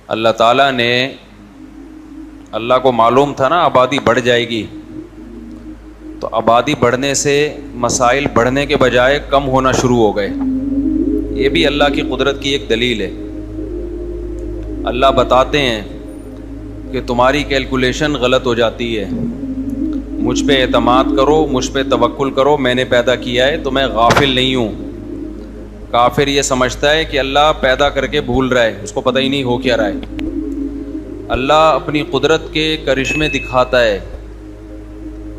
اللہ تعالیٰ نے، اللہ کو معلوم تھا نا آبادی بڑھ جائے گی، تو آبادی بڑھنے سے مسائل بڑھنے کے بجائے کم ہونا شروع ہو گئے. یہ بھی اللہ کی قدرت کی ایک دلیل ہے. اللہ بتاتے ہیں کہ تمہاری کیلکولیشن غلط ہو جاتی ہے، مجھ پہ اعتماد کرو، مجھ پہ توکل کرو، میں نے پیدا کیا ہے تو میں غافل نہیں ہوں. کافر یہ سمجھتا ہے کہ اللہ پیدا کر کے بھول رہا ہے، اس کو پتہ ہی نہیں ہو کیا رہا ہے. اللہ اپنی قدرت کے کرشمے دکھاتا ہے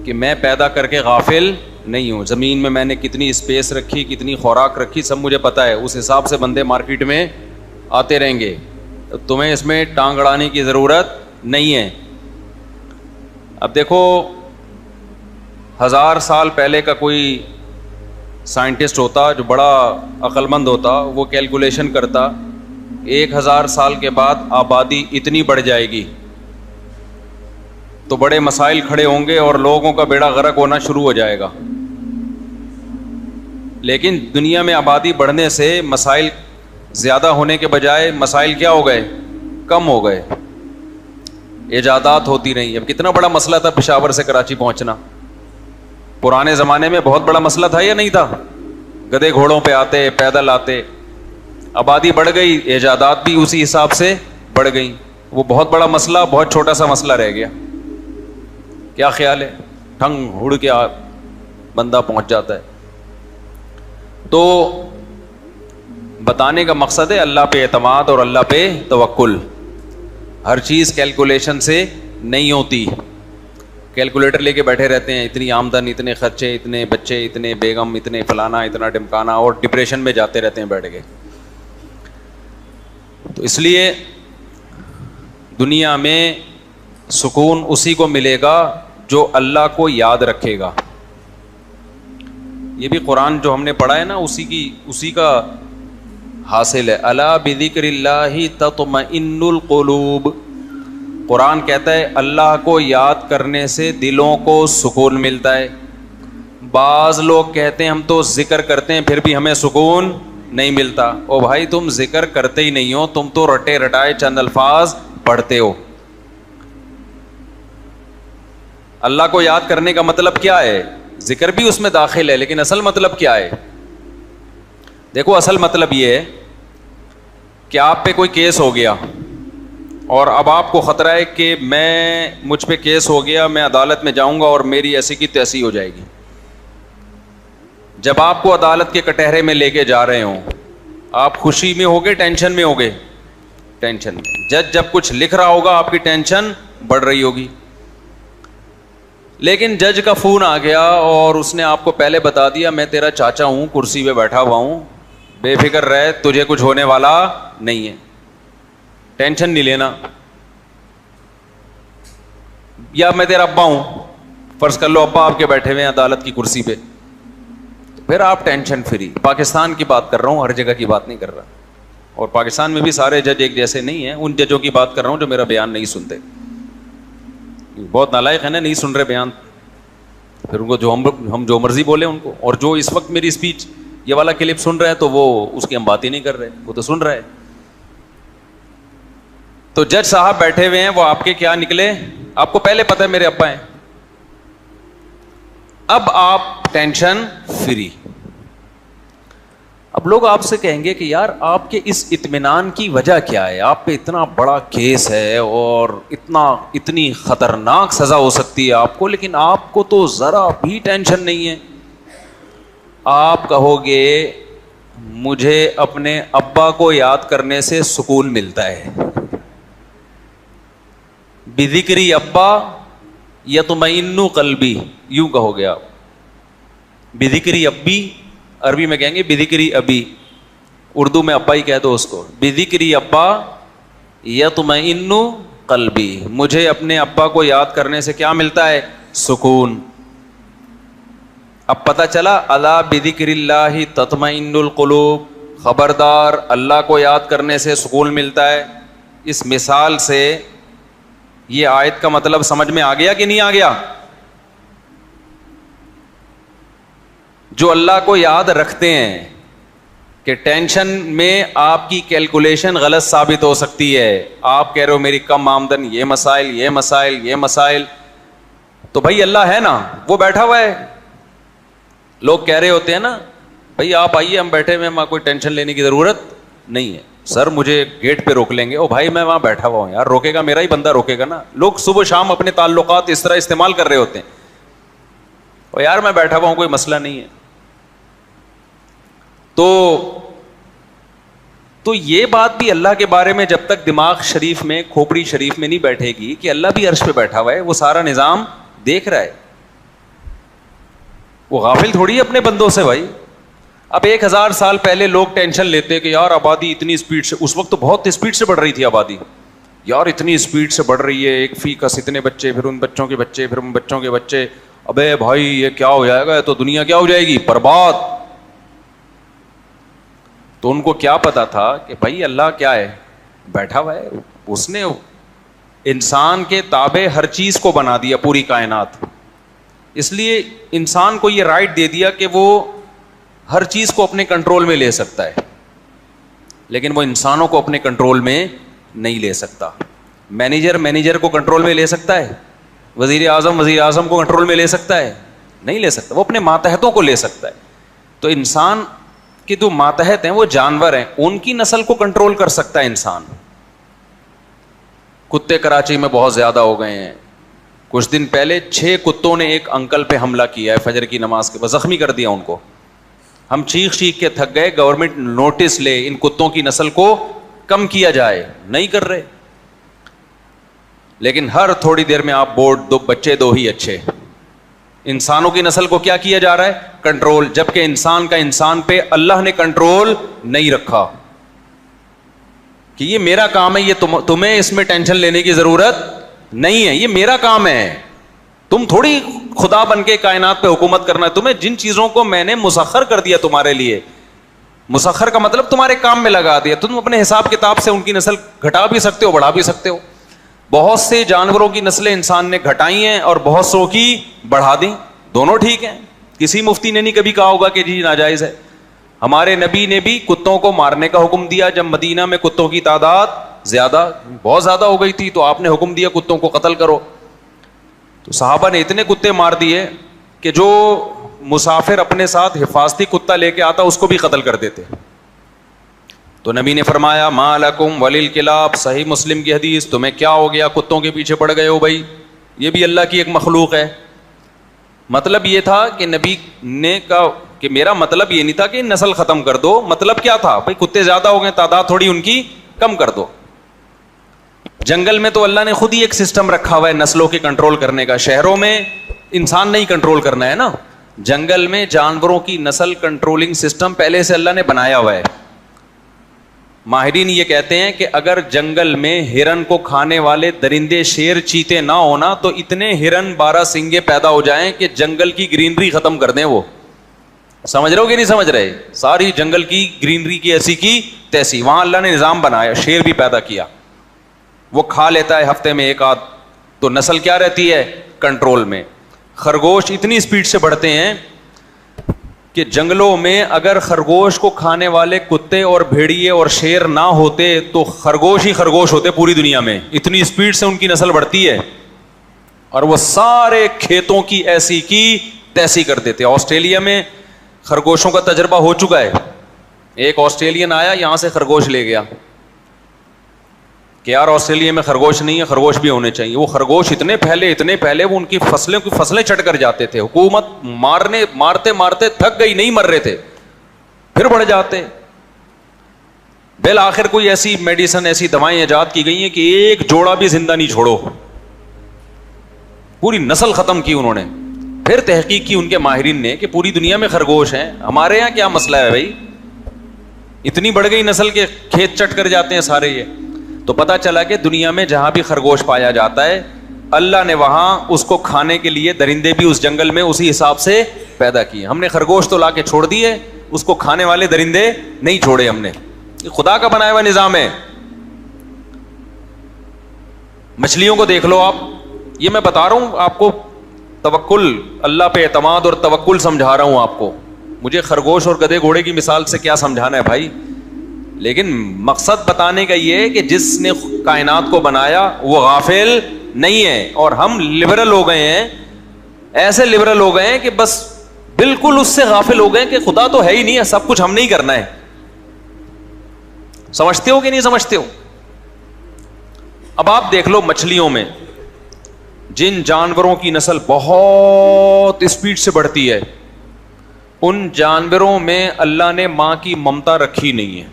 کہ میں پیدا کر کے غافل نہیں ہوں. زمین میں نے کتنی اسپیس رکھی، کتنی خوراک رکھی، سب مجھے پتہ ہے. اس حساب سے بندے مارکیٹ میں آتے رہیں گے، تمہیں اس میں ٹانگ اڑانے کی ضرورت نہیں ہے. اب دیکھو 1000 سال پہلے کا کوئی سائنٹسٹ ہوتا جو بڑا عقل مند ہوتا، وہ کیلکولیشن کرتا 1000 سال کے بعد آبادی اتنی بڑھ جائے گی تو بڑے مسائل کھڑے ہوں گے اور لوگوں کا بیڑا غرق ہونا شروع ہو جائے گا. لیکن دنیا میں آبادی بڑھنے سے مسائل زیادہ ہونے کے بجائے مسائل کیا ہو گئے؟ کم ہو گئے. ایجادات ہوتی رہی. اب کتنا بڑا مسئلہ تھا پشاور سے کراچی پہنچنا، پرانے زمانے میں بہت بڑا مسئلہ تھا یا نہیں تھا؟ گدھے گھوڑوں پہ آتے، پیدل آتے. آبادی بڑھ گئی، ایجادات بھی اسی حساب سے بڑھ گئی. وہ بہت بڑا مسئلہ بہت چھوٹا سا مسئلہ رہ گیا. کیا خیال ہے؟ ٹھنگ ہڑ کے بندہ پہنچ جاتا ہے. تو بتانے کا مقصد ہے اللہ پہ اعتماد اور اللہ پہ توکل. ہر چیز کیلکولیشن سے نہیں ہوتی. کیلکولیٹر لے کے بیٹھے رہتے ہیں، اتنی آمدن، اتنے خرچے، اتنے بچے، اتنے بیگم، اتنے فلانا، اتنا ڈمکانا، اور ڈپریشن میں جاتے رہتے ہیں بیٹھ کے. تو اس لیے دنیا میں سکون اسی کو ملے گا جو اللہ کو یاد رکھے گا. یہ بھی قرآن جو ہم نے پڑھا ہے نا، اسی کا حاصل ہے. الا بذکر اللہ تطمئن القلوب. قرآن کہتا ہے اللہ کو یاد کرنے سے دلوں کو سکون ملتا ہے. بعض لوگ کہتے ہیں ہم تو ذکر کرتے ہیں پھر بھی ہمیں سکون نہیں ملتا. او بھائی تم ذکر کرتے ہی نہیں ہو، تم تو رٹے رٹائے چند الفاظ پڑھتے ہو. اللہ کو یاد کرنے کا مطلب کیا ہے؟ ذکر بھی اس میں داخل ہے، لیکن اصل مطلب کیا ہے؟ دیکھو اصل مطلب یہ ہے کہ آپ پہ کوئی کیس ہو گیا اور اب آپ کو خطرہ ہے کہ مجھ پہ کیس ہو گیا، میں عدالت میں جاؤں گا اور میری ایسی کی تیسی ہو جائے گی. جب آپ کو عدالت کے کٹہرے میں لے کے جا رہے ہوں، آپ خوشی میں ہوگے، ٹینشن میں ہوگے؟ ٹینشن میں. جج جب کچھ لکھ رہا ہوگا آپ کی ٹینشن بڑھ رہی ہوگی. لیکن جج کا فون آ گیا اور اس نے آپ کو پہلے بتا دیا میں تیرا چاچا ہوں، کرسی پہ بیٹھا ہوا ہوں، بے فکر رہے، تجھے کچھ ہونے والا نہیں ہے، ٹینشن نہیں لینا. یا میں تیرا ابا ہوں، فرض کر لو ابا آپ کے بیٹھے ہوئے ہیں عدالت کی کرسی پہ، پھر آپ ٹینشن فری. پاکستان کی بات کر رہا ہوں، ہر جگہ کی بات نہیں کر رہا. اور پاکستان میں بھی سارے جج ایک جیسے نہیں ہیں. ان ججوں کی بات کر رہا ہوں جو میرا بیان نہیں سنتے. بہت نالائق ہے نا، نہیں سن رہے بیان، پھر ان کو ہم جو مرضی بولے ان کو. اور جو اس وقت میری اسپیچ یہ والا کلپ سن رہے ہیں تو وہ اس کی ہم بات ہی نہیں کر رہے، وہ تو سن رہے. تو جج صاحب بیٹھے ہوئے ہیں، وہ آپ کے کیا نکلے؟ آپ کو پہلے پتہ ہے میرے ابا ہیں. اب آپ ٹینشن فری. اب لوگ آپ سے کہیں گے کہ یار آپ کے اس اطمینان کی وجہ کیا ہے؟ آپ پہ اتنا بڑا کیس ہے اور اتنی خطرناک سزا ہو سکتی ہے آپ کو، لیکن آپ کو تو ذرا بھی ٹینشن نہیں ہے. آپ کہو گے مجھے اپنے ابا کو یاد کرنے سے سکون ملتا ہے. بذکری ابا یطمئن قلبی، یوں کہو گے آپ. بذکری ابی، عربی میں کہیں گے بذکری ابی، اردو میں ابا ہی کہہ دو اس کو. بذکری ابا یطمئن قلبی، مجھے اپنے ابا کو یاد کرنے سے کیا ملتا ہے؟ سکون. اب پتہ چلا الا بذکر اللہ تطمئن القلوب. خبردار، اللہ کو یاد کرنے سے سکون ملتا ہے. اس مثال سے یہ آیت کا مطلب سمجھ میں آ گیا کہ نہیں آ گیا؟ جو اللہ کو یاد رکھتے ہیں، کہ ٹینشن میں آپ کی کیلکولیشن غلط ثابت ہو سکتی ہے. آپ کہہ رہے ہو میری کم آمدن, یہ مسائل یہ مسائل یہ مسائل, تو بھائی اللہ ہے نا, وہ بیٹھا ہوا ہے. لوگ کہہ رہے ہوتے ہیں نا بھائی آپ آئیے ہم بیٹھے ہوئے, کوئی ٹینشن لینے کی ضرورت نہیں ہے. سر مجھے گیٹ پہ روک لیں گے, او بھائی میں وہاں بیٹھا ہوا ہوں یار, روکے گا میرا ہی بندہ روکے گا نا. لوگ صبح شام اپنے تعلقات اس طرح استعمال کر رہے ہوتے ہیں, او یار میں بیٹھا ہوا ہوں کوئی مسئلہ نہیں ہے. تو یہ بات بھی اللہ کے بارے میں جب تک دماغ شریف میں, کھوپڑی شریف میں نہیں بیٹھے گی کہ اللہ بھی عرش پہ بیٹھا ہوا ہے, وہ سارا نظام دیکھ رہا ہے, وہ غافل تھوڑی ہے اپنے بندوں سے بھائی. اب 1000 سال پہلے لوگ ٹینشن لیتے کہ یار آبادی اتنی اسپیڈ سے, اس وقت تو بہت اسپیڈ سے بڑھ رہی تھی آبادی, یار اتنی اسپیڈ سے بڑھ رہی ہے, ایک فی کس اتنے بچے, پھر ان بچوں کے بچے, پھر ان بچوں کے بچے, ابے بھائی یہ کیا ہو جائے گا, تو دنیا کیا ہو جائے گی, برباد. تو ان کو کیا پتا تھا کہ بھائی اللہ کیا ہے, بیٹھا ہوا ہے, اس نے انسان کے تابع ہر چیز کو بنا دیا, پوری کائنات. اس لیے انسان کو یہ رائٹ دے دیا کہ وہ ہر چیز کو اپنے کنٹرول میں لے سکتا ہے, لیکن وہ انسانوں کو اپنے کنٹرول میں نہیں لے سکتا. مینیجر کو کنٹرول میں لے سکتا ہے, وزیر اعظم کو کنٹرول میں لے سکتا ہے, نہیں لے سکتا. وہ اپنے ماتحتوں کو لے سکتا ہے. تو انسان کے جو ماتحت ہیں وہ جانور ہیں, ان کی نسل کو کنٹرول کر سکتا ہے انسان. کتے کراچی میں بہت زیادہ ہو گئے ہیں. کچھ دن پہلے 6 کتوں نے ایک انکل پہ حملہ کیا ہے فجر کی نماز کے بعد, زخمی کر دیا ان کو. ہم چیخ کے تھک گئے, گورنمنٹ نوٹس لے, ان کتوں کی نسل کو کم کیا جائے, نہیں کر رہے. لیکن ہر تھوڑی دیر میں آپ بورڈ, 2 بچے 2 ہی اچھے. انسانوں کی نسل کو کیا کیا جا رہا ہے, کنٹرول, جبکہ انسان کا انسان پہ اللہ نے کنٹرول نہیں رکھا کہ یہ میرا کام ہے, یہ تمہیں اس میں ٹینشن لینے کی ضرورت نہیں ہے, یہ میرا کام ہے. تم تھوڑی خدا بن کے کائنات پہ حکومت کرنا ہے. تمہیں جن چیزوں کو میں نے مسخر کر دیا تمہارے لیے, مسخر کا مطلب تمہارے کام میں لگا دیا, تم اپنے حساب کتاب سے ان کی نسل گھٹا بھی سکتے ہو, بڑھا بھی سکتے ہو. بہت سے جانوروں کی نسلیں انسان نے گھٹائی ہیں اور بہت سو کی بڑھا دیں, دونوں ٹھیک ہیں. کسی مفتی نے نہیں کبھی کہا ہوگا کہ جی ناجائز ہے. ہمارے نبی نے بھی کتوں کو مارنے کا حکم دیا جب مدینہ میں کتوں کی تعداد بہت زیادہ ہو گئی تھی, تو آپ نے حکم دیا کتوں کو قتل کرو. تو صحابہ نے اتنے کتے مار دیے کہ جو مسافر اپنے ساتھ حفاظتی کتا لے کے آتا اس کو بھی قتل کر دیتے. تو نبی نے فرمایا ما لکم وللکلاب, صحیح مسلم کی حدیث, تمہیں کیا ہو گیا, کتوں کے پیچھے پڑ گئے ہو بھائی, یہ بھی اللہ کی ایک مخلوق ہے. مطلب یہ تھا کہ نبی نے کہا کہ میرا مطلب یہ نہیں تھا کہ نسل ختم کر دو, مطلب کیا تھا بھائی کتے زیادہ ہو گئے, تعداد تھوڑی ان کی کم کر دو. جنگل میں تو اللہ نے خود ہی ایک سسٹم رکھا ہوا ہے نسلوں کے کنٹرول کرنے کا, شہروں میں انسان نہیں کنٹرول کرنا ہے نا, جنگل میں جانوروں کی نسل کنٹرولنگ سسٹم پہلے سے اللہ نے بنایا ہوا ہے. ماہرین یہ کہتے ہیں کہ اگر جنگل میں ہرن کو کھانے والے درندے شیر چیتے نہ ہونا تو اتنے ہرن 12 سنگے پیدا ہو جائیں کہ جنگل کی گرینری ختم کر دیں. وہ سمجھ رہے ہو کہ نہیں سمجھ رہے, ساری جنگل کی گرینری کی ایسی کی تیسی, وہاں اللہ نے نظام بنایا, شیر بھی پیدا کیا, وہ کھا لیتا ہے ہفتے میں 1 آدھ, تو نسل کیا رہتی ہے کنٹرول میں. خرگوش اتنی اسپیڈ سے بڑھتے ہیں کہ جنگلوں میں اگر خرگوش کو کھانے والے کتے اور بھیڑیے اور شیر نہ ہوتے تو خرگوش ہی خرگوش ہوتے پوری دنیا میں, اتنی اسپیڈ سے ان کی نسل بڑھتی ہے, اور وہ سارے کھیتوں کی ایسی کی تیسی کر دیتے. آسٹریلیا میں خرگوشوں کا تجربہ ہو چکا ہے. ایک آسٹریلین آیا یہاں سے خرگوش لے گیا کہ یار آسٹریلیا میں خرگوش نہیں ہے, خرگوش بھی ہونے چاہیے. وہ خرگوش اتنے پہلے وہ ان کی فصلیں چٹ کر جاتے تھے. حکومت مارتے مارتے تھک گئی, نہیں مر رہے تھے, پھر بڑھ جاتے. بالآخر کوئی ایسی میڈیسن, ایسی دوائیں ایجاد کی گئی ہیں کہ ایک جوڑا بھی زندہ نہیں چھوڑو, پوری نسل ختم کی انہوں نے. پھر تحقیق کی ان کے ماہرین نے کہ پوری دنیا میں خرگوش ہیں, ہمارے یہاں کیا مسئلہ ہے بھائی, اتنی بڑھ گئی نسل کے کھیت چٹ کر جاتے ہیں سارے. یہ تو پتا چلا کہ دنیا میں جہاں بھی خرگوش پایا جاتا ہے اللہ نے وہاں اس کو کھانے کے لیے درندے بھی اس جنگل میں اسی حساب سے پیدا کیے. ہم نے خرگوش تو لا کے چھوڑ دیے, اس کو کھانے والے درندے نہیں چھوڑے ہم نے. یہ خدا کا بنایا ہوا نظام ہے. مچھلیوں کو دیکھ لو آپ, یہ میں بتا رہا ہوں آپ کو, توکل اللہ پہ اعتماد اور توکل سمجھا رہا ہوں آپ کو. مجھے خرگوش اور گدھے گھوڑے کی مثال سے کیا سمجھانا ہے بھائی, لیکن مقصد بتانے کا یہ ہے کہ جس نے کائنات کو بنایا وہ غافل نہیں ہے. اور ہم لبرل ہو گئے ہیں, ایسے لبرل ہو گئے ہیں کہ بس بالکل اس سے غافل ہو گئے کہ خدا تو ہے ہی نہیں ہے, سب کچھ ہم نے ہی کرنا ہے. سمجھتے ہو کہ نہیں سمجھتے ہو؟ اب آپ دیکھ لو مچھلیوں میں جن جانوروں کی نسل بہت اسپیڈ سے بڑھتی ہے, ان جانوروں میں اللہ نے ماں کی ممتا رکھی نہیں ہے.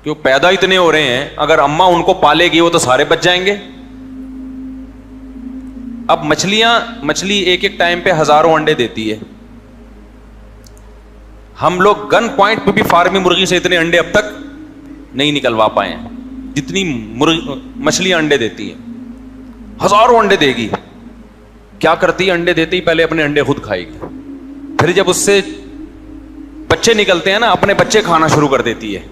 کیوں؟ پیدا اتنے ہو رہے ہیں, اگر اماں ان کو پالے گی وہ تو سارے بچ جائیں گے. اب مچھلی ایک ایک ٹائم پہ ہزاروں انڈے دیتی ہے. ہم لوگ گن پوائنٹ پہ بھی فارمی مرغی سے اتنے انڈے اب تک نہیں نکلوا پائے ہیں جتنی مچھلیاں انڈے دیتی ہیں. ہزاروں انڈے دے گی. کیا کرتی ہے؟ انڈے دیتے ہی پہلے اپنے انڈے خود کھائے گی, پھر جب اس سے بچے نکلتے ہیں نا, اپنے بچے کھانا شروع کر دیتی ہے.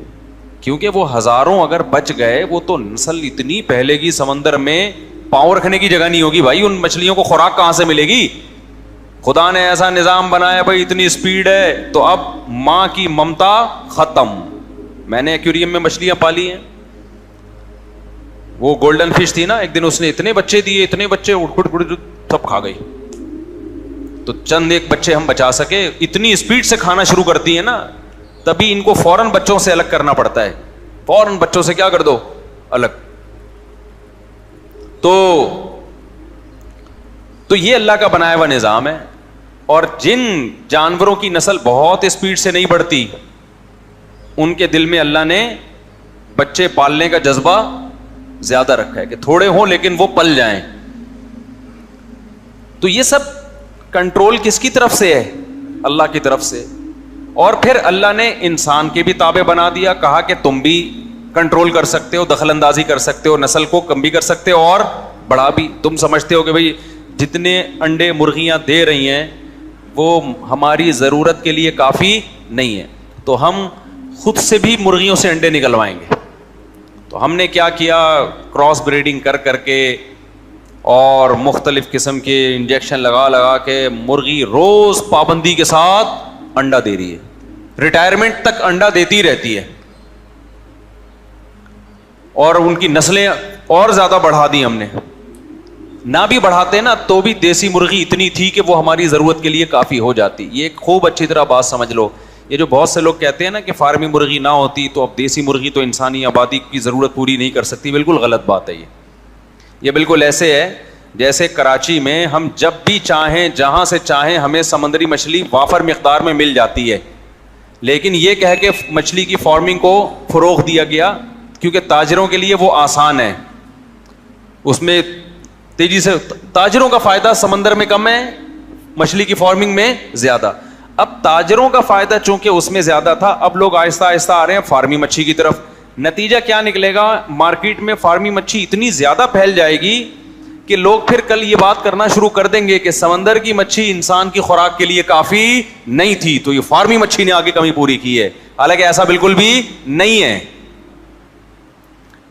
کیونکہ وہ ہزاروں اگر بچ گئے, وہ تو نسل اتنی پہلے کی سمندر میں پاؤں رکھنے کی جگہ نہیں ہوگی بھائی. ان مچھلیوں کو خوراک کہاں سے ملے گی؟ خدا نے ایسا نظام بنایا بھائی, اتنی اسپیڈ ہے تو اب ماں کی ممتا ختم. میں نے ایکویریم میں مچھلیاں پالی ہیں, وہ گولڈن فش تھی نا, ایک دن اس نے اتنے بچے دیے, اتنے بچے سب کھا گئی. تو چند ایک بچے ہم بچا سکے. اتنی اسپیڈ سے کھانا شروع کرتی ہے نا, تبھی ان کو فوراً بچوں سے الگ کرنا پڑتا ہے. فوراً بچوں سے کیا کر دو؟ الگ. تو یہ اللہ کا بنایا ہوا نظام ہے. اور جن جانوروں کی نسل بہت اسپیڈ سے نہیں بڑھتی, ان کے دل میں اللہ نے بچے پالنے کا جذبہ زیادہ رکھا ہے کہ تھوڑے ہوں لیکن وہ پل جائیں. تو یہ سب کنٹرول کس کی طرف سے ہے؟ اللہ کی طرف سے. اور پھر اللہ نے انسان کے بھی تابع بنا دیا, کہا کہ تم بھی کنٹرول کر سکتے ہو, دخل اندازی کر سکتے ہو, نسل کو کم بھی کر سکتے ہو اور بڑھا بھی. تم سمجھتے ہو کہ بھئی جتنے انڈے مرغیاں دے رہی ہیں وہ ہماری ضرورت کے لیے کافی نہیں ہے, تو ہم خود سے بھی مرغیوں سے انڈے نکلوائیں گے. تو ہم نے کیا کیا, کراس بریڈنگ کر کے اور مختلف قسم کے انجیکشن لگا کے مرغی روز پابندی کے ساتھ انڈا دے رہی ہے, ریٹائرمنٹ تک انڈا دیتی رہتی ہے. اور ان کی نسلیں اور زیادہ بڑھا دی ہم نے. نہ بھی بڑھاتے نا تو بھی دیسی مرغی اتنی تھی کہ وہ ہماری ضرورت کے لیے کافی ہو جاتی. یہ خوب اچھی طرح بات سمجھ لو. یہ جو بہت سے لوگ کہتے ہیں نا کہ فارمی مرغی نہ ہوتی تو اب دیسی مرغی تو انسانی آبادی کی ضرورت پوری نہیں کر سکتی, بالکل غلط بات ہے. یہ بالکل ایسے ہے جیسے کراچی میں ہم جب بھی چاہیں جہاں سے چاہیں ہمیں سمندری مچھلی وافر مقدار میں مل جاتی ہے, لیکن یہ کہہ کے مچھلی کی فارمنگ کو فروغ دیا گیا کیونکہ تاجروں کے لیے وہ آسان ہے, اس میں تیزی سے تاجروں کا فائدہ سمندر میں کم ہے, مچھلی کی فارمنگ میں زیادہ. اب تاجروں کا فائدہ چونکہ اس میں زیادہ تھا, اب لوگ آہستہ آہستہ آ رہے ہیں فارمی مچھلی کی طرف. نتیجہ کیا نکلے گا؟ مارکیٹ میں فارمی مچھلی اتنی زیادہ پھیل جائے گی کہ لوگ پھر کل یہ بات کرنا شروع کر دیں گے کہ سمندر کی مچھلی انسان کی خوراک کے لیے کافی نہیں تھی, تو یہ فارمی مچھلی نے آگے کمی پوری کی ہے. حالانکہ ایسا بالکل بھی نہیں ہے.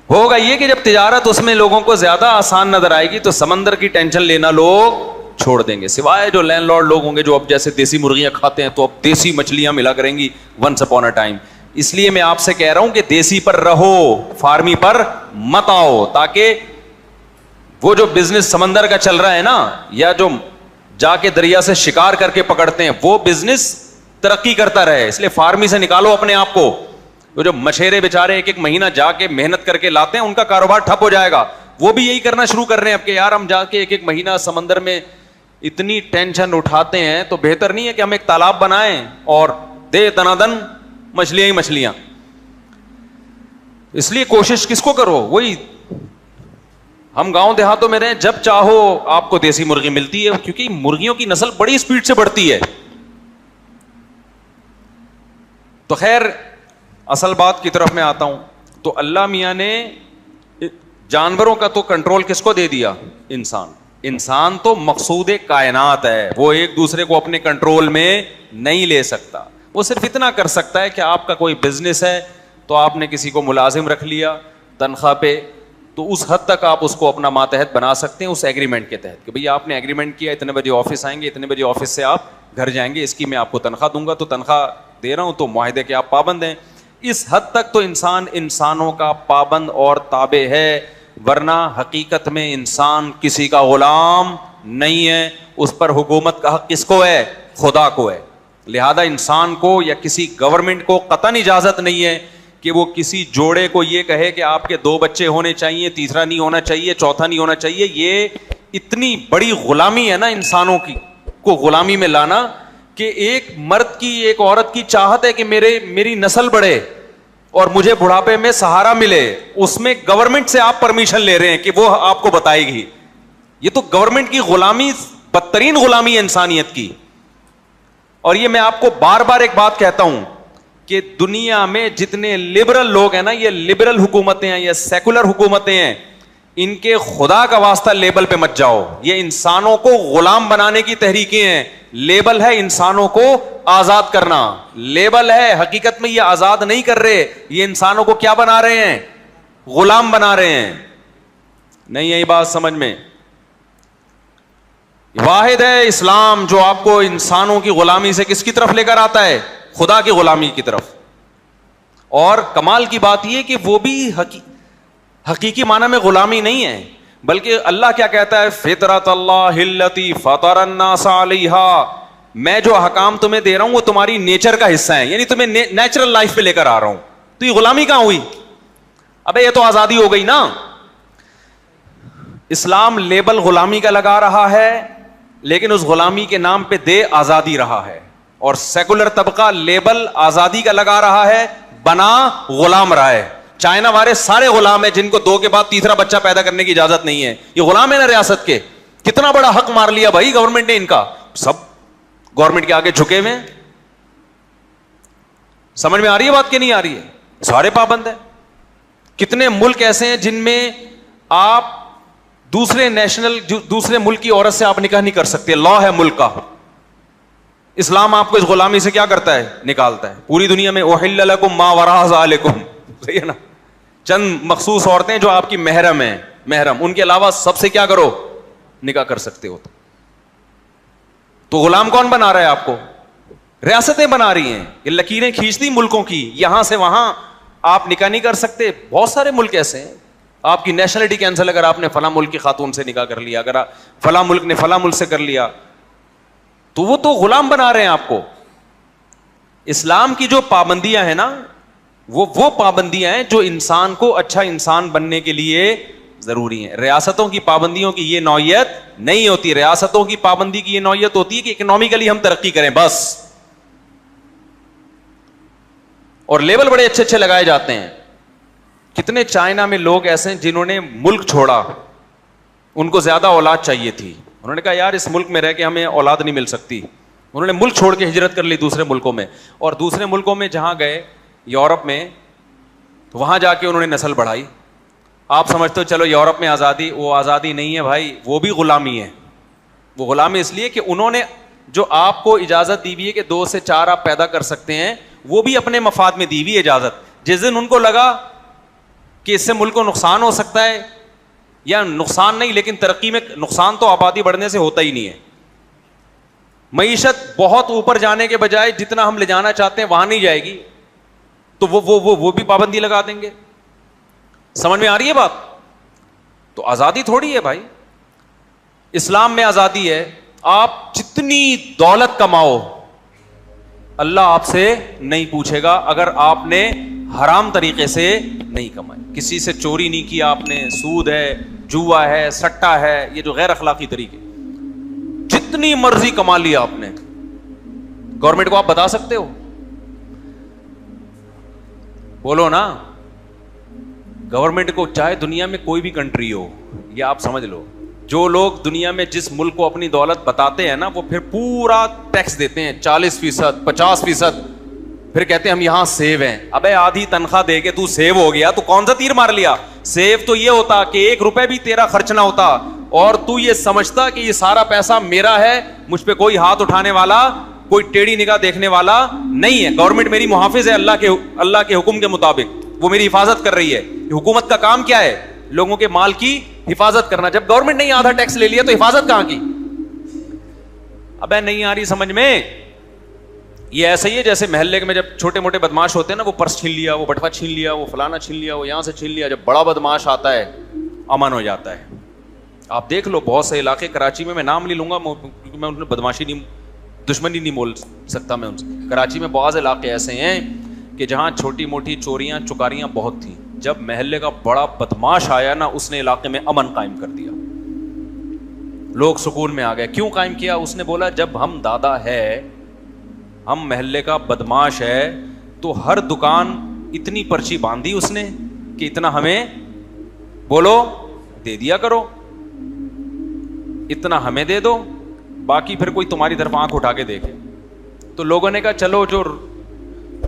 ہوگا یہ کہ جب تجارت اس میں لوگوں کو زیادہ آسان نظر آئے گی تو سمندر کی ٹینشن لینا لوگ چھوڑ دیں گے, سوائے جو لینڈ لارڈ لوگ ہوں گے جو اب جیسے دیسی مرغیاں کھاتے ہیں تو اب دیسی مچھلیاں ملا کریں گی ونس اپون اے ٹائم. اس لیے میں آپ سے کہہ رہا ہوں کہ دیسی پر رہو, فارمی پر مت آؤ, تاکہ وہ جو بزنس سمندر کا چل رہا ہے نا, یا جو جا کے دریا سے شکار کر کے پکڑتے ہیں, وہ بزنس ترقی کرتا رہے. اس لیے فارمی سے نکالو اپنے آپ کو. وہ جو مچھیرے بیچارے ایک ایک مہینہ جا کے محنت کر کے لاتے ہیں, ان کا کاروبار ٹھپ ہو جائے گا. وہ بھی یہی کرنا شروع کر رہے ہیں اب کہ یار ہم جا کے ایک ایک مہینہ سمندر میں اتنی ٹینشن اٹھاتے ہیں, تو بہتر نہیں ہے کہ ہم ایک تالاب بنائیں اور دے دنادن مچھلیاں ہی مچھلیاں. اس لیے کوشش کس کو کرو, وہی ہم گاؤں دیہاتوں میں رہیں, جب چاہو آپ کو دیسی مرغی ملتی ہے کیونکہ مرغیوں کی نسل بڑی اسپیڈ سے بڑھتی ہے. تو خیر اصل بات کی طرف میں آتا ہوں. تو اللہ میاں نے جانوروں کا تو کنٹرول کس کو دے دیا؟ انسان. انسان تو مقصود کائنات ہے, وہ ایک دوسرے کو اپنے کنٹرول میں نہیں لے سکتا. وہ صرف اتنا کر سکتا ہے کہ آپ کا کوئی بزنس ہے تو آپ نے کسی کو ملازم رکھ لیا تنخواہ پہ, تو اس حد تک آپ اس کو اپنا ماتحت بنا سکتے ہیں اس ایگریمنٹ کے تحت کہ بھئی آپ نے ایگریمنٹ کیا اتنے بجے آفس آئیں گے, اتنے بجے آفس سے آپ گھر جائیں گے, اس کی میں آپ کو تنخواہ دوں گا, تو تنخواہ دے رہا ہوں تو معاہدے کے آپ پابند ہیں. اس حد تک تو انسان انسانوں کا پابند اور تابع ہے, ورنہ حقیقت میں انسان کسی کا غلام نہیں ہے. اس پر حکومت کا حق کس کو ہے؟ خدا کو ہے. لہذا انسان کو یا کسی گورنمنٹ کو قطعاً اجازت نہیں ہے کہ وہ کسی جوڑے کو یہ کہے کہ آپ کے 2 بچے ہونے چاہیے, تیسرا نہیں ہونا چاہیے, چوتھا نہیں ہونا چاہیے. یہ اتنی بڑی غلامی ہے نا انسانوں کی کو غلامی میں لانا, کہ ایک مرد کی ایک عورت کی چاہت ہے کہ میری نسل بڑھے اور مجھے بڑھاپے میں سہارا ملے, اس میں گورنمنٹ سے آپ پرمیشن لے رہے ہیں کہ وہ آپ کو بتائے گی. یہ تو گورنمنٹ کی غلامی, بدترین غلامی ہے انسانیت کی. اور یہ میں آپ کو بار بار ایک بات کہتا ہوں کہ دنیا میں جتنے لبرل لوگ ہیں نا, یہ لبرل حکومتیں ہیں, یہ سیکولر حکومتیں ہیں, ان کے خدا کا واسطہ لیبل پہ مت جاؤ. یہ انسانوں کو غلام بنانے کی تحریکیں ہیں. لیبل ہے انسانوں کو آزاد کرنا, لیبل ہے. حقیقت میں یہ آزاد نہیں کر رہے, یہ انسانوں کو کیا بنا رہے ہیں؟ غلام بنا رہے ہیں. نہیں یہی بات سمجھ میں. واحد ہے اسلام جو آپ کو انسانوں کی غلامی سے کس کی طرف لے کر آتا ہے؟ خدا کی غلامی کی طرف. اور کمال کی بات یہ کہ وہ بھی حقیقی معنی میں غلامی نہیں ہے, بلکہ اللہ کیا کہتا ہے؟ فطرت اللہ التی فطر الناس علیہا, میں جو احکام تمہیں دے رہا ہوں وہ تمہاری نیچر کا حصہ ہے, یعنی تمہیں نیچرل لائف پہ لے کر آ رہا ہوں. تو یہ غلامی کہاں ہوئی؟ ابے یہ تو آزادی ہو گئی نا. اسلام لیبل غلامی کا لگا رہا ہے, لیکن اس غلامی کے نام پہ دے آزادی رہا ہے. اور سیکولر طبقہ لیبل آزادی کا لگا رہا ہے, بنا غلام رہا ہے. چائنا والے سارے غلام ہیں جن کو 2 کے بعد تیسرا بچہ پیدا کرنے کی اجازت نہیں ہے. یہ غلام ہے نا ریاست کے. کتنا بڑا حق مار لیا بھائی گورنمنٹ نے ان کا. سب گورنمنٹ کے آگے جھکے ہوئے. سمجھ میں آ رہی ہے بات کہ نہیں آ رہی ہے؟ سارے پابند ہیں. کتنے ملک ایسے ہیں جن میں آپ دوسرے ملک کی عورت سے آپ نکاح نہیں کر سکتے, لا ہے ملک کا. اسلام آپ کو اس غلامی سے کیا کرتا ہے؟ نکالتا ہے. پوری دنیا میں احل لکم ما وراء ذالکم, صحیح ہے نا. چند مخصوص عورتیں جو آپ کی محرم ہیں, ان کے علاوہ سب سے کیا کرو؟ نکاح کر سکتے ہو. تو غلام کون بنا رہا ہے آپ کو؟ ریاستیں بنا رہی ہیں, یہ لکیریں کھینچتی ملکوں کی, یہاں سے وہاں آپ نکاح نہیں کر سکتے. بہت سارے ملک ایسے ہیں. آپ کی نیشنلٹی کینسل اگر آپ نے فلاں ملک کی خاتون سے نکاح کر لیا, اگر فلاں ملک نے فلاں ملک سے کر لیا, تو وہ تو غلام بنا رہے ہیں آپ کو. اسلام کی جو پابندیاں ہیں نا, وہ پابندیاں ہیں جو انسان کو اچھا انسان بننے کے لیے ضروری ہیں. ریاستوں کی پابندیوں کی یہ نوعیت نہیں ہوتی. ریاستوں کی پابندی کی یہ نوعیت ہوتی ہے کہ اکنامکلی ہم ترقی کریں بس. اور لیبل بڑے اچھے اچھے لگائے جاتے ہیں. کتنے چائنا میں لوگ ایسے ہیں جنہوں نے ملک چھوڑا, ان کو زیادہ اولاد چاہیے تھی. انہوں نے کہا یار اس ملک میں رہ کے ہمیں اولاد نہیں مل سکتی. انہوں نے ملک چھوڑ کے ہجرت کر لی دوسرے ملکوں میں, اور دوسرے ملکوں میں جہاں گئے یورپ میں, تو وہاں جا کے انہوں نے نسل بڑھائی. آپ سمجھتے ہو چلو یورپ میں آزادی, وہ آزادی نہیں ہے بھائی, وہ بھی غلامی ہے. وہ غلامی اس لیے کہ انہوں نے جو آپ کو اجازت دی ہوئی ہے کہ 2 سے 4 آپ پیدا کر سکتے ہیں, وہ بھی اپنے مفاد میں دی ہوئی اجازت. جس دن ان کو لگا کہ اس سے ملک کو نقصان ہو سکتا ہے, یا نقصان نہیں لیکن ترقی میں نقصان تو آبادی بڑھنے سے ہوتا ہی نہیں ہے. معیشت بہت اوپر جانے کے بجائے جتنا ہم لے جانا چاہتے ہیں وہاں نہیں جائے گی, تو وہ بھی پابندی لگا دیں گے. سمجھ میں آ رہی ہے بات؟ تو آزادی تھوڑی ہے بھائی. اسلام میں آزادی ہے. آپ جتنی دولت کماؤ اللہ آپ سے نہیں پوچھے گا اگر آپ نے حرام طریقے سے نہیں کمائی. کسی سے چوری نہیں کیا آپ نے, سود ہے, جوا ہے, سٹا ہے, یہ جو غیر اخلاقی طریقے, جتنی مرضی کما لیا آپ نے, گورنمنٹ کو آپ بتا سکتے ہو؟ بولو نا. گورنمنٹ کو چاہے دنیا میں کوئی بھی کنٹری ہو, یہ آپ سمجھ لو, جو لوگ دنیا میں جس ملک کو اپنی دولت بتاتے ہیں نا, وہ پھر پورا ٹیکس دیتے ہیں 40%, 50%, پھر کہتے ہیں ہم یہاں سیو ہیں. ابے آدھی تنخواہ دے کے تو سیو ہو گیا, تو کون سا تیر مار لیا؟ سیو تو یہ ہوتا کہ 1 روپے بھی تیرا خرچ نہ ہوتا, اور تو یہ سمجھتا کہ یہ سارا پیسہ میرا ہے, مجھ پہ کوئی ہاتھ اٹھانے والا, کوئی ٹیڑھی نگاہ دیکھنے والا نہیں ہے. گورنمنٹ میری محافظ ہے اللہ کے حکم کے مطابق, وہ میری حفاظت کر رہی ہے. حکومت کا کام کیا ہے؟ لوگوں کے مال کی حفاظت کرنا. جب گورنمنٹ نے آدھا ٹیکس لے لیا تو حفاظت کہاں کی؟ ابے نہیں آ رہی سمجھ میں؟ یہ ایسا ہی ہے جیسے محلے میں جب چھوٹے موٹے بدماش ہوتے ہیں نا, وہ پرس چھین لیا, وہ بٹوا چھین لیا, وہ فلانا چھین لیا, وہ یہاں سے چھین لیا, جب بڑا بدماش آتا ہے امن ہو جاتا ہے. آپ دیکھ لو بہت سے علاقے کراچی میں نام نہیں لوں گا کیونکہ میں ان میں بدماشی نہیں, دشمنی نہیں بول سکتا میں ان سے. کراچی میں بعض علاقے ایسے ہیں کہ جہاں چھوٹی موٹی چوریاں چکاریاں بہت تھیں, جب محلے کا بڑا بدماش آیا نا, اس نے علاقے میں امن قائم کر دیا, لوگ سکون میں آ گئے. کیوں قائم کیا؟ اس نے بولا جب ہم دادا ہے, ہم محلے کا بدماش ہے, تو ہر دکان اتنی پرچی باندھی اس نے کہ اتنا ہمیں بولو دے دیا کرو, اتنا ہمیں دے دو, باقی پھر کوئی تمہاری طرف آنکھ اٹھا کے دیکھے. تو لوگوں نے کہا چلو جو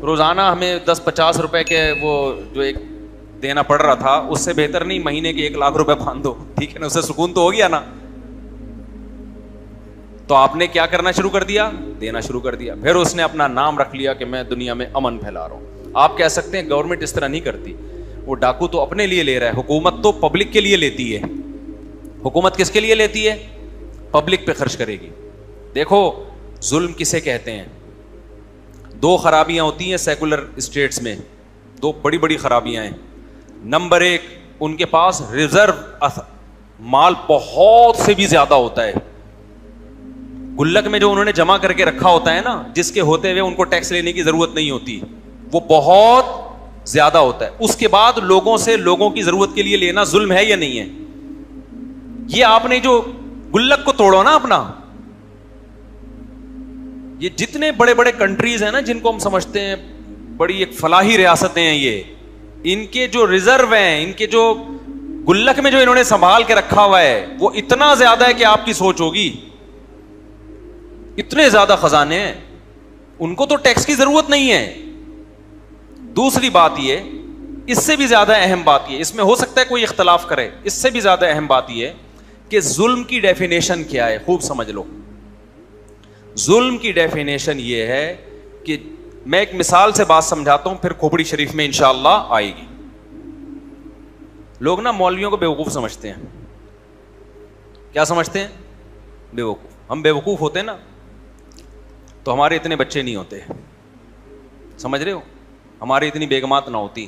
روزانہ ہمیں 10-50 روپے کے وہ جو ایک دینا پڑ رہا تھا, اس سے بہتر نہیں مہینے کے 1 لاکھ روپے باندھ دو, ٹھیک ہے نا, اس سے سکون تو ہو گیا نا. تو آپ نے کیا کرنا شروع کر دیا؟ دینا شروع کر دیا. پھر اس نے اپنا نام رکھ لیا کہ میں دنیا میں امن پھیلا رہا ہوں. آپ کہہ سکتے ہیں گورنمنٹ اس طرح نہیں کرتی, وہ ڈاکو تو اپنے لیے لے رہا ہے, حکومت تو پبلک کے لیے لیتی ہے. حکومت کس کے لیے لیتی ہے؟ پبلک پہ خرچ کرے گی. دیکھو ظلم کسے کہتے ہیں؟ 2 خرابیاں ہوتی ہیں سیکولر اسٹیٹس میں, 2 بڑی بڑی خرابیاں ہیں. نمبر 1, ان کے پاس ریزرو مال بہت سے بھی زیادہ ہوتا ہے. گلک میں جو انہوں نے جمع کر کے رکھا ہوتا ہے نا, جس کے ہوتے ہوئے ان کو ٹیکس لینے کی ضرورت نہیں ہوتی, وہ بہت زیادہ ہوتا ہے. اس کے بعد لوگوں سے لوگوں کی ضرورت کے لیے لینا ظلم ہے یا نہیں ہے؟ یہ آپ نے جو گلک کو توڑو نا اپنا, یہ جتنے بڑے بڑے کنٹریز ہیں نا جن کو ہم سمجھتے ہیں بڑی ایک فلاحی ریاستیں ہیں, یہ ان کے جو ریزرو ہیں, ان کے جو گلک میں جو انہوں نے سنبھال کے رکھا ہوا ہے, وہ اتنا زیادہ ہے کہ آپ کی سوچ ہوگی, اتنے زیادہ خزانے ہیں, ان کو تو ٹیکس کی ضرورت نہیں ہے. دوسری بات یہ, اس سے بھی زیادہ اہم بات یہ, اس میں ہو سکتا ہے کوئی اختلاف کرے, اس سے بھی زیادہ اہم بات یہ کہ ظلم کی ڈیفینیشن کیا ہے, خوب سمجھ لو. ظلم کی ڈیفینیشن یہ ہے کہ میں ایک مثال سے بات سمجھاتا ہوں, پھر کھوپڑی شریف میں انشاءاللہ آئے گی. لوگ نا مولویوں کو بیوقوف سمجھتے ہیں. کیا سمجھتے ہیں؟ بیوقوف. ہم بیوقوف ہوتے نا تو ہمارے اتنے بچے نہیں ہوتے, سمجھ رہے ہو, ہماری اتنی بیگمات نہ ہوتی.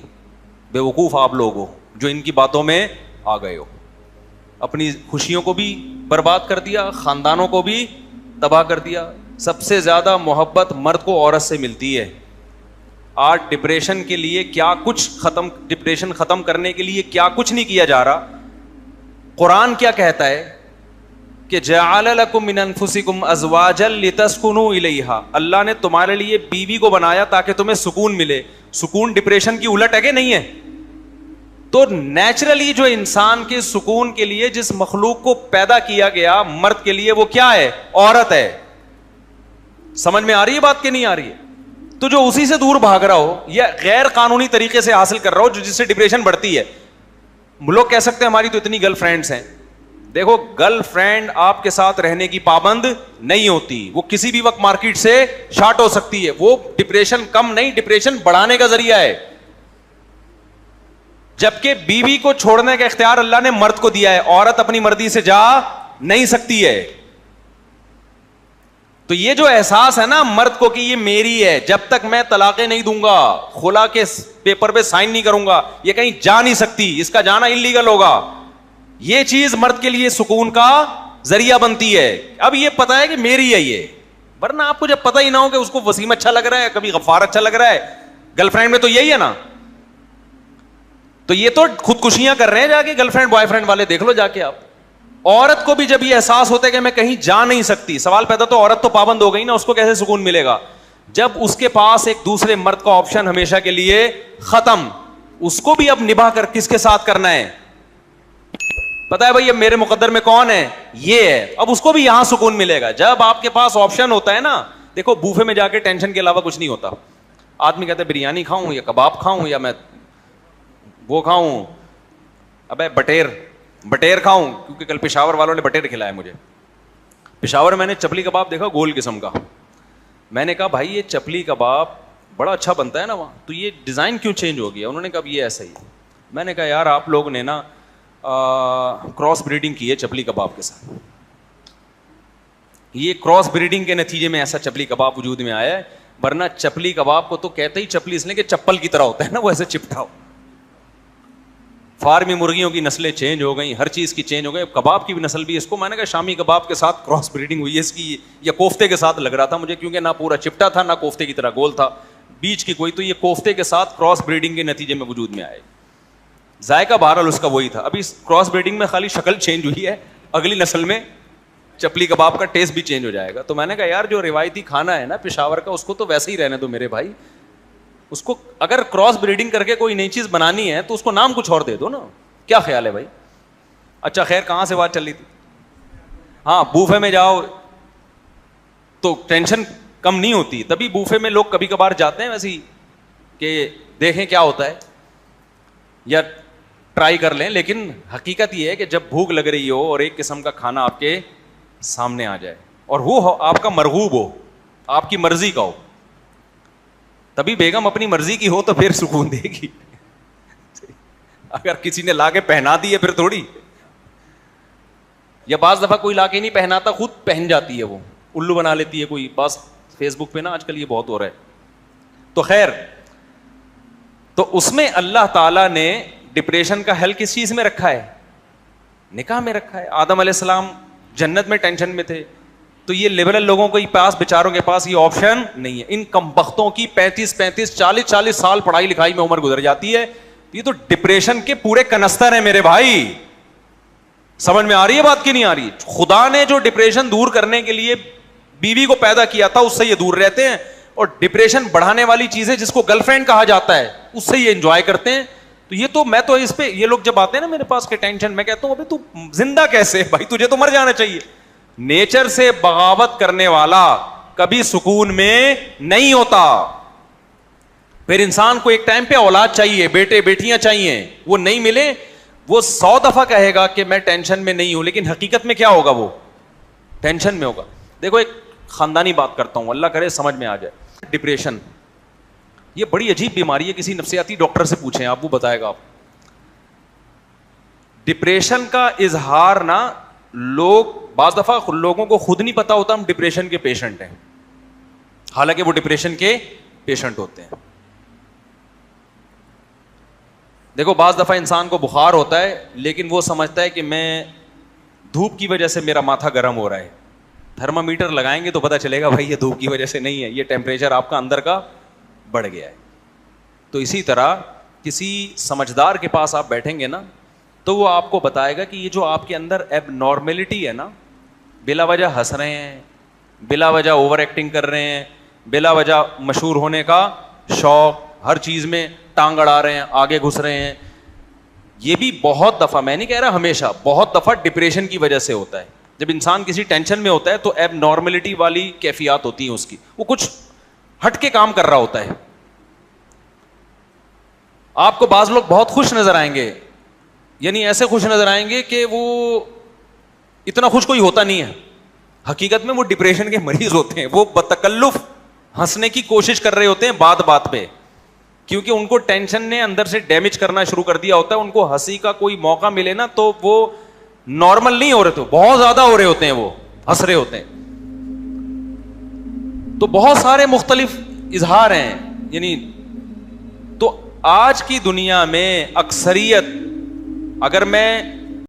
بیوقوف آپ لوگ ہو جو ان کی باتوں میں آ گئے ہو, اپنی خوشیوں کو بھی برباد کر دیا, خاندانوں کو بھی تباہ کر دیا. سب سے زیادہ محبت مرد کو عورت سے ملتی ہے. آج ڈپریشن کے لیے کیا کچھ ڈپریشن ختم کرنے کے لیے کیا کچھ نہیں کیا جا رہا. قرآن کیا کہتا ہے کہ جعل لکم من انفسکم ازواجا لتسکنوا الیہا, اللہ نے تمہارے لیے بیوی کو بنایا تاکہ تمہیں سکون ملے. سکون ڈپریشن کی الٹ ہے کہ نہیں ہے؟ تو نیچرلی جو انسان کے سکون کے لیے جس مخلوق کو پیدا کیا گیا مرد کے لیے, وہ کیا ہے؟ عورت ہے. سمجھ میں آ رہی ہے بات کہ نہیں آ رہی ہے؟ تو جو اسی سے دور بھاگ رہا ہو یا غیر قانونی طریقے سے حاصل کر رہا ہو, جو جس سے ڈپریشن بڑھتی ہے. لوگ کہہ سکتے ہیں ہماری تو اتنی گرل فرینڈس ہیں. دیکھو گرل فرینڈ آپ کے ساتھ رہنے کی پابند نہیں ہوتی, وہ کسی بھی وقت مارکیٹ سے شارٹ ہو سکتی ہے. وہ ڈپریشن کم نہیں, ڈپریشن بڑھانے کا ذریعہ ہے. جبکہ بیوی کو چھوڑنے کا اختیار اللہ نے مرد کو دیا ہے, عورت اپنی مرضی سے جا نہیں سکتی ہے. تو یہ جو احساس ہے نا مرد کو کہ یہ میری ہے, جب تک میں طلاقیں نہیں دوں گا, خلا کے پیپر پہ سائن نہیں کروں گا, یہ کہیں جا نہیں سکتی, اس کا جانا انلیگل ہوگا. یہ چیز مرد کے لیے سکون کا ذریعہ بنتی ہے. اب یہ پتا ہے کہ میری ہے یہ, ورنہ آپ کو جب پتہ ہی نہ ہو کہ اس کو وسیم اچھا لگ رہا ہے, کبھی غفار اچھا لگ رہا ہے, گرل فرینڈ میں تو یہی ہے نا. تو یہ تو خودکشیاں کر رہے ہیں جا کے گرل فرینڈ بوائے فرینڈ والے, دیکھ لو جا کے آپ. عورت کو بھی جب یہ احساس ہوتا ہے کہ میں کہیں جا نہیں سکتی, سوال پیدا تو عورت تو پابند ہو گئی نا, اس کو کیسے سکون ملے گا جب اس کے پاس ایک دوسرے مرد کا آپشن ہمیشہ کے لیے ختم. اس کو بھی اب نبھا کر کس کے ساتھ کرنا ہے پتا ہے بھائی, اب میرے مقدر میں کون ہے, یہ ہے. اب اس کو بھی یہاں سکون ملے گا جب آپ کے پاس آپشن ہوتا ہے نا. دیکھو بوفے میں جا کے ٹینشن کے علاوہ کچھ نہیں ہوتا. آدمی کہتا ہے بریانی کھاؤں یا کباب کھاؤں یا میں وہ کھاؤں, ابے بٹیر کھاؤں, کیونکہ کل پشاور والوں نے بٹیر کھلایا مجھے. پشاور میں نے چپلی کباب دیکھا گول قسم کا. میں نے کہا بھائی یہ چپلی کباب بڑا اچھا بنتا ہے نا وہاں, تو یہ ڈیزائن کیوں چینج ہو گیا؟ انہوں نے کہا یہ ایسا ہی. میں نے کہا یار آپ لوگ نے نا کراس بریڈنگ کی ہے چپلی کباب کے ساتھ. یہ کراس بریڈنگ کے نتیجے میں ایسا چپلی کباب وجود میں آیا ہے, ورنہ چپلی کباب کو تو کہتے ہی چپلی اس لیے کہ چپل کی طرح ہوتا ہے نا, وہ ایسے چپٹا ہو. فارمی مرغیوں کی نسلیں چینج ہو گئی, ہر چیز کی چینج ہو گئی, کباب کی بھی نسل بھی, اس کو میں نے کہا شامی کباب کے ساتھ کراس بریڈنگ ہوئی ہے اس کی, یا کوفتے کے ساتھ لگ رہا تھا مجھے, کیونکہ نہ پورا چپٹا تھا نہ کوفتے کی طرح گول تھا, بیچ کی کوئی, تو یہ کوفتے کے ساتھ کراس بریڈنگ کے نتیجے میں وجود میں آئے. ذائقہ بہرحال اس کا وہی تھا. ابھی کراس بریڈنگ میں خالی شکل چینج ہوئی ہے, اگلی نسل میں چپلی کباب کا ٹیسٹ بھی چینج ہو جائے گا. تو میں نے کہا یار جو روایتی کھانا ہے نا پشاور کا, اس کو تو ویسے ہی رہنے دو میرے بھائی, اس کو اگر کراس بریڈنگ کر کے کوئی نئی چیز بنانی ہے تو اس کو نام کچھ اور دے دو نا. کیا خیال ہے بھائی؟ اچھا خیر, کہاں سے بات چل رہی تھی؟ ہاں, بوفے میں جاؤ تو ٹینشن کم نہیں ہوتی, تبھی بوفے میں لوگ کبھی کبھار جاتے ہیں ویسے ہی کہ دیکھیں کیا ہوتا ہے یا ٹرائی کر لیں, لیکن حقیقت یہ ہے کہ جب بھوک لگ رہی ہو اور ایک قسم کا کھانا آپ کے سامنے آ جائے اور وہ آپ کا مرغوب ہو, آپ کی مرضی کا ہو, تبھی بیگم اپنی مرضی کی ہو تو پھر سکون دے گی. اگر کسی نے لا کے پہنا دی ہے پھر تھوڑی, یا بعض دفعہ کوئی لا کے نہیں پہناتا, خود پہن جاتی ہے, وہ الو بنا لیتی ہے کوئی. بعض فیس بک پہ نا آج کل یہ بہت ہو رہا ہے. تو خیر, تو اس میں اللہ تعالیٰ نے ڈپریشن کا حل کس چیز میں رکھا ہے؟ نکاح میں رکھا ہے. آدم علیہ السلام جنت میں ٹینشن میں تھے, تو یہ لبرل لوگوں کے پاس, بیچاروں کے پاس یہ آپشن نہیں ہے. ان کمبختوں کی 35 40 سال پڑھائی لکھائی میں عمر گزر جاتی ہے, یہ تو ڈپریشن کے پورے کنستر ہیں میرے بھائی. سمجھ میں آ رہی ہے بات کی نہیں آ رہی؟ خدا نے جو ڈپریشن دور کرنے کے لیے بیوی کو پیدا کیا تھا اس سے یہ دور رہتے ہیں, اور ڈپریشن بڑھانے والی چیزیں جس کو گرل فرینڈ کہا جاتا ہے اس سے یہ انجوائے کرتے ہیں. تو یہ تو میں تو اس پہ, یہ لوگ جب آتے ہیں نا میرے پاس کہ ٹینشن, میں کہتا ہوں ابھی تو زندہ کیسے بھائی, تجھے تو مر جانا چاہیے. نیچر سے بغاوت کرنے والا کبھی سکون میں نہیں ہوتا. پھر انسان کو ایک ٹائم پہ اولاد چاہیے, بیٹے بیٹیاں چاہیے, وہ نہیں ملے وہ 100 دفعہ کہے گا کہ میں ٹینشن میں نہیں ہوں, لیکن حقیقت میں کیا ہوگا, وہ ٹینشن میں ہوگا. دیکھو ایک خاندانی بات کرتا ہوں, اللہ کرے سمجھ میں آ جائے. ڈپریشن یہ بڑی عجیب بیماری ہے, کسی نفسیاتی ڈاکٹر سے پوچھیں آپ, وہ بتائے گا آپ. ڈپریشن کا اظہار نا, لوگ بعض دفعہ لوگوں کو خود نہیں پتا ہوتا ہم ڈپریشن کے پیشنٹ ہیں, حالانکہ وہ ڈپریشن کے پیشنٹ ہوتے ہیں. دیکھو بعض دفعہ انسان کو بخار ہوتا ہے لیکن وہ سمجھتا ہے کہ میں دھوپ کی وجہ سے میرا ماتھا گرم ہو رہا ہے. تھرمامیٹر لگائیں گے تو پتہ چلے گا بھائی یہ دھوپ کی وجہ سے نہیں ہے, یہ ٹیمپریچر آپ کا اندر کا بڑھ گیا ہے. تو اسی طرح کسی سمجھدار کے پاس آپ بیٹھیں گے نا تو وہ آپ کو بتائے گا کہ یہ جو آپ کے اندر ایب نارملٹی ہے نا, بلا وجہ ہنس رہے ہیں, بلا وجہ اوور ایکٹنگ کر رہے ہیں, بلا وجہ مشہور ہونے کا شوق, ہر چیز میں ٹانگ اڑا رہے ہیں, آگے گھس رہے ہیں, یہ بھی بہت دفعہ, میں نہیں کہہ رہا ہمیشہ, بہت دفعہ ڈپریشن کی وجہ سے ہوتا ہے. جب انسان کسی ٹینشن میں ہوتا ہے تو ایب نارملٹی والی کیفیات ہوتی ہیں اس کی, وہ کچھ ہٹ کے کام کر رہا ہوتا ہے. آپ کو بعض لوگ بہت خوش نظر آئیں گے, یعنی ایسے خوش نظر آئیں گے کہ وہ اتنا خوش کوئی ہوتا نہیں ہے, حقیقت میں وہ ڈپریشن کے مریض ہوتے ہیں. وہ بتکلف ہنسنے کی کوشش کر رہے ہوتے ہیں بات بات پہ, کیونکہ ان کو ٹینشن نے اندر سے ڈیمیج کرنا شروع کر دیا ہوتا ہے. ان کو ہنسی کا کوئی موقع ملے نا تو وہ نارمل نہیں ہو رہے, تو بہت زیادہ ہو رہے ہوتے ہیں, وہ ہنس رہے ہوتے ہیں. تو بہت سارے مختلف اظہار ہیں. یعنی تو آج کی دنیا میں اکثریت, اگر میں